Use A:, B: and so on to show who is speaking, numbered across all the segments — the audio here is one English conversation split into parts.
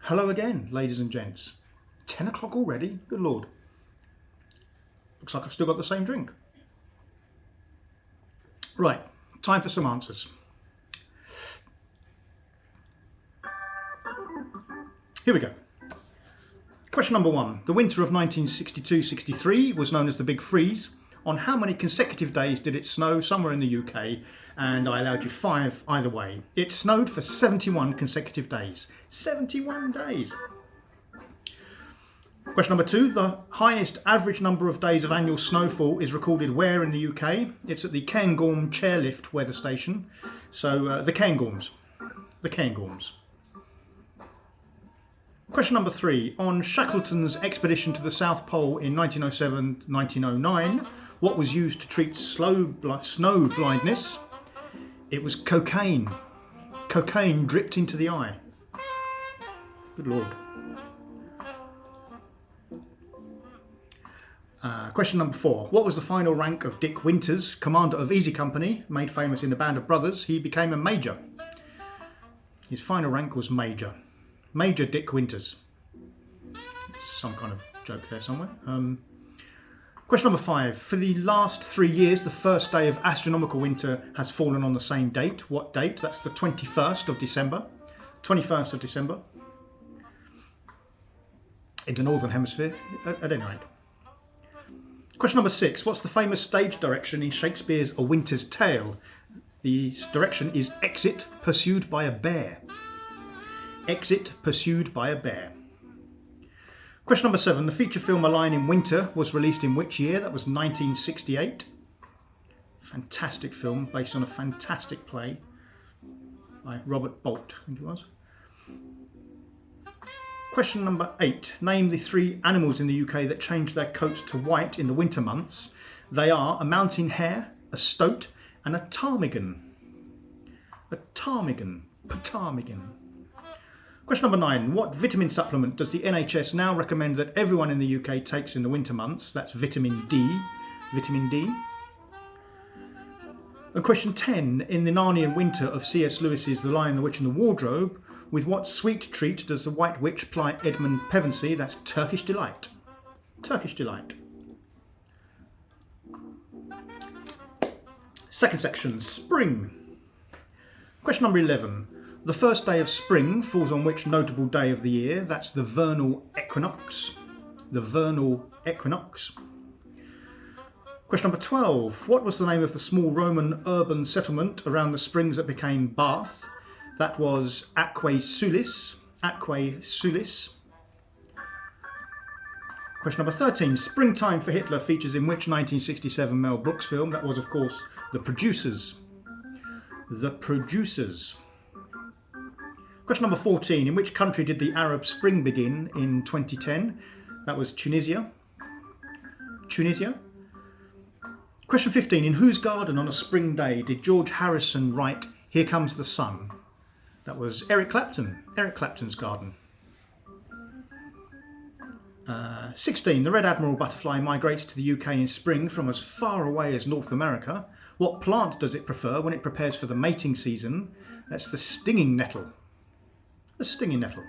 A: Hello again, ladies and gents. 10 o'clock already? Good Lord. Looks like I've still got the same drink. Right, time for some answers. Here we go. Question number 1. The winter of 1962-63 was known as the Big Freeze. On how many consecutive days did it snow somewhere in the UK? And I allowed you 5 either way. It snowed for 71 consecutive days. 71 days. Question number 2. The highest average number of days of annual snowfall is recorded where in the UK? It's at the Cairngorm Chairlift Weather Station. So the Cairngorms. The Cairngorms. Question number 3. On Shackleton's expedition to the South Pole in 1907-1909, what was used to treat snow blindness? It was cocaine. Cocaine dripped into the eye. Good Lord. Question number 4. What was the final rank of Dick Winters, commander of Easy Company, made famous in the Band of Brothers? He became a major. His final rank was major. Major Dick Winters. Some kind of joke there somewhere. Question number 5. For the last 3 years, the first day of astronomical winter has fallen on the same date. What date? That's the 21st of December. 21st of December. In the Northern Hemisphere, at any rate. Question number 6. What's the famous stage direction in Shakespeare's A Winter's Tale? The direction is exit pursued by a bear. Exit pursued by a bear. Question number 7. The feature film A Lion in Winter was released in which year? That was 1968. Fantastic film based on a fantastic play by Robert Bolt, I think it was. Question number 8. Name the 3 animals in the UK that change their coats to white in the winter months. They are a mountain hare, a stoat, and a ptarmigan. A ptarmigan. Ptarmigan. Question number 9. What vitamin supplement does the NHS now recommend that everyone in the UK takes in the winter months? That's vitamin D. Vitamin D. And question 10. In the Narnian Winter of C.S. Lewis's The Lion, the Witch and the Wardrobe, with what sweet treat does the White Witch ply Edmund Pevensey? That's Turkish Delight. Turkish Delight. Second section. Spring. Question number 11. The first day of spring falls on which notable day of the year? That's the vernal equinox. The vernal equinox. Question number 12. What was the name of the small Roman urban settlement around the springs that became Bath? That was Aquae Sulis. Aquae Sulis. Question number 13. Springtime for Hitler features in which 1967 Mel Brooks film? That was, of course, The Producers. The Producers. Question number 14. In which country did the Arab Spring begin in 2010? That was Tunisia. Tunisia. Question 15. In whose garden on a spring day did George Harrison write Here Comes the Sun? That was Eric Clapton. Eric Clapton's garden. 16. The red admiral butterfly migrates to the UK in spring from as far away as North America. What plant does it prefer when it prepares for the mating season? That's the stinging nettle. The stinging nettle.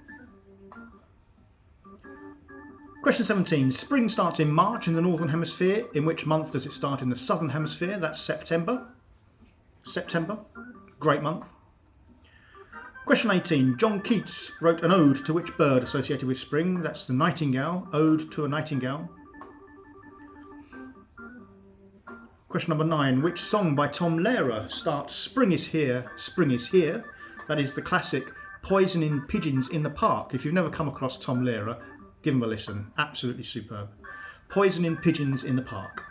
A: Question 17. Spring starts in March in the Northern Hemisphere. In which month does it start in the Southern Hemisphere? That's September. September. Great month. Question 18. John Keats wrote an ode to which bird associated with spring? That's the nightingale. Ode to a nightingale. Question number 9. Which song by Tom Lehrer starts Spring is here, spring is here? That is the classic Poisoning Pigeons in the Park. If you've never come across Tom Lehrer, give him a listen. Absolutely superb. Poisoning Pigeons in the Park.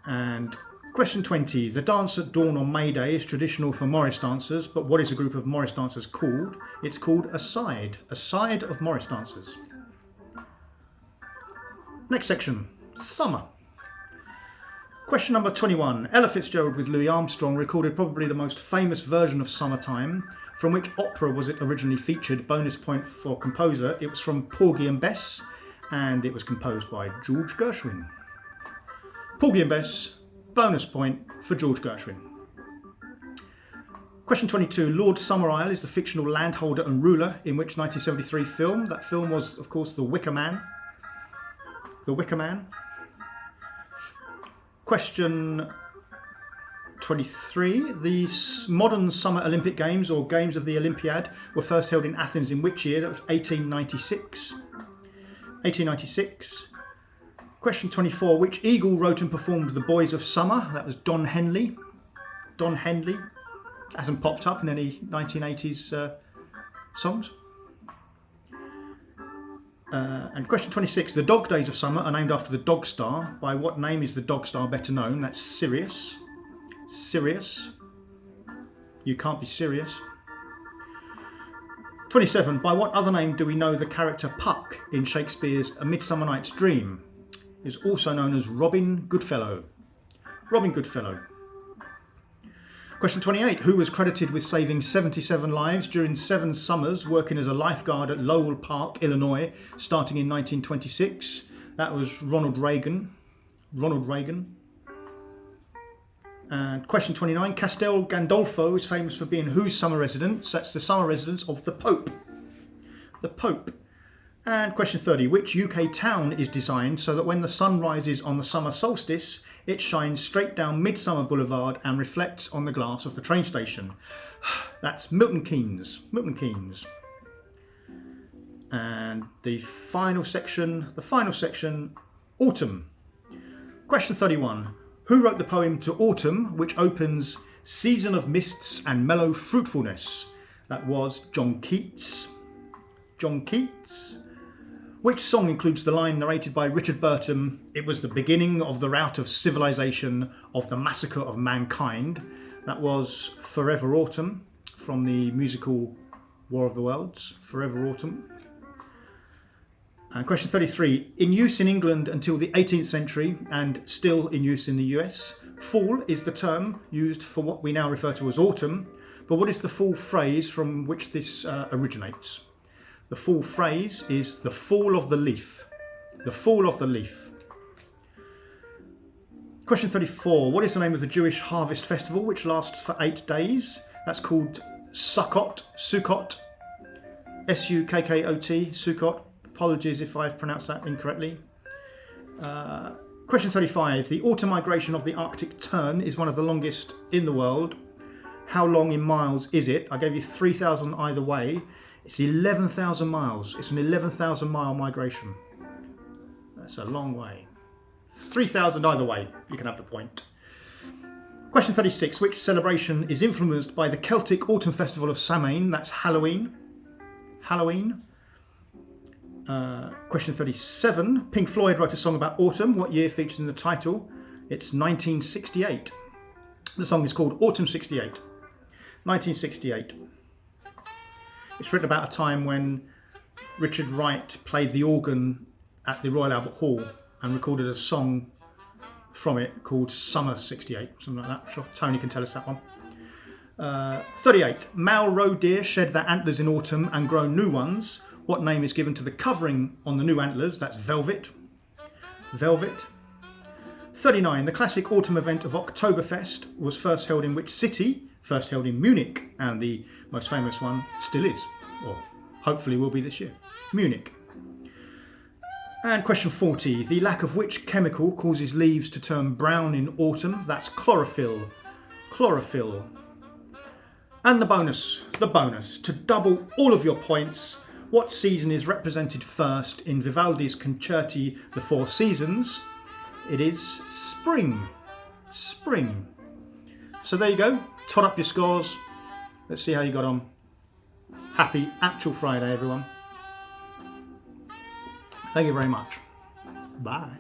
A: And question 20. The dance at dawn on May Day is traditional for Morris dancers, but what is a group of Morris dancers called? It's called a side. A side of Morris dancers. Next section. Summer. Question number 21. Ella Fitzgerald with Louis Armstrong recorded probably the most famous version of Summertime. From which opera was it originally featured? Bonus point for composer. It was from Porgy and Bess, and it was composed by George Gershwin. Porgy and Bess, bonus point for George Gershwin. Question 22. Lord Summerisle is the fictional landholder and ruler in which 1973 film? That film was, of course, The Wicker Man. The Wicker Man. Question 23. The modern Summer Olympic Games, or Games of the Olympiad, were first held in Athens in which year? That was 1896. 1896. Question 24. Which Eagle wrote and performed The Boys of Summer? That was Don Henley. Don Henley. Hasn't popped up in any 1980s songs. And question 26. The dog days of summer are named after the dog star. By what name is the dog star better known? That's Sirius. Sirius. You can't be serious. 27. By what other name do we know the character Puck in Shakespeare's A Midsummer Night's Dream? Is also known as Robin Goodfellow. Robin Goodfellow. Question 28. Who was credited with saving 77 lives during 7 summers working as a lifeguard at Lowell Park, Illinois, starting in 1926? That was Ronald Reagan. Ronald Reagan. And question 29. Castel Gandolfo is famous for being whose summer residence? That's the summer residence of the Pope. The Pope. And question 30. Which UK town is designed so that when the sun rises on the summer solstice, it shines straight down Midsummer Boulevard and reflects on the glass of the train station? That's Milton Keynes. Milton Keynes. And the final section, autumn. Question 31. Who wrote the poem To Autumn, which opens Season of Mists and Mellow Fruitfulness? That was John Keats. John Keats. Which song includes the line narrated by Richard Burton, "It was the beginning of the rout of civilization, of the massacre of mankind"? That was Forever Autumn from the musical War of the Worlds. Forever Autumn. And question 33. In use in England until the 18th century and still in use in the US, fall is the term used for what we now refer to as autumn. But what is the full phrase from which this originates? The full phrase is the fall of the leaf. The fall of the leaf. Question 34. What is the name of the Jewish harvest festival which lasts for 8 days? That's called Sukkot. Sukkot. S-U-K-K-O-T. Sukkot. Apologies if I've pronounced that incorrectly. Question 35. The autumn migration of the Arctic tern is one of the longest in the world. How long in miles is it? I gave you 3,000 either way. It's 11,000 miles. It's an 11,000 mile migration. That's a long way. 3,000 either way. You can have the point. Question 36. Which celebration is influenced by the Celtic autumn festival of Samhain? That's Halloween. Halloween. Question 37. Pink Floyd wrote a song about autumn. What year featured in the title? It's 1968. The song is called Autumn 68. 1968. It's written about a time when Richard Wright played the organ at the Royal Albert Hall and recorded a song from it called Summer 68, something like that. I'm sure Tony can tell us that one. 38. Male roe deer shed their antlers in autumn and grow new ones. What name is given to the covering on the new antlers? That's velvet. Velvet. 39. The classic autumn event of Oktoberfest was first held in which city? First held in Munich, and the most famous one still is, or hopefully will be this year. Munich. And question 40. The lack of which chemical causes leaves to turn brown in autumn? That's chlorophyll. Chlorophyll. And the bonus. To double all of your points, what season is represented first in Vivaldi's Concerti The Four Seasons? It is spring. Spring. So there you go. Tot up your scores. Let's see how you got on. Happy actual Friday, everyone. Thank you very much. Bye.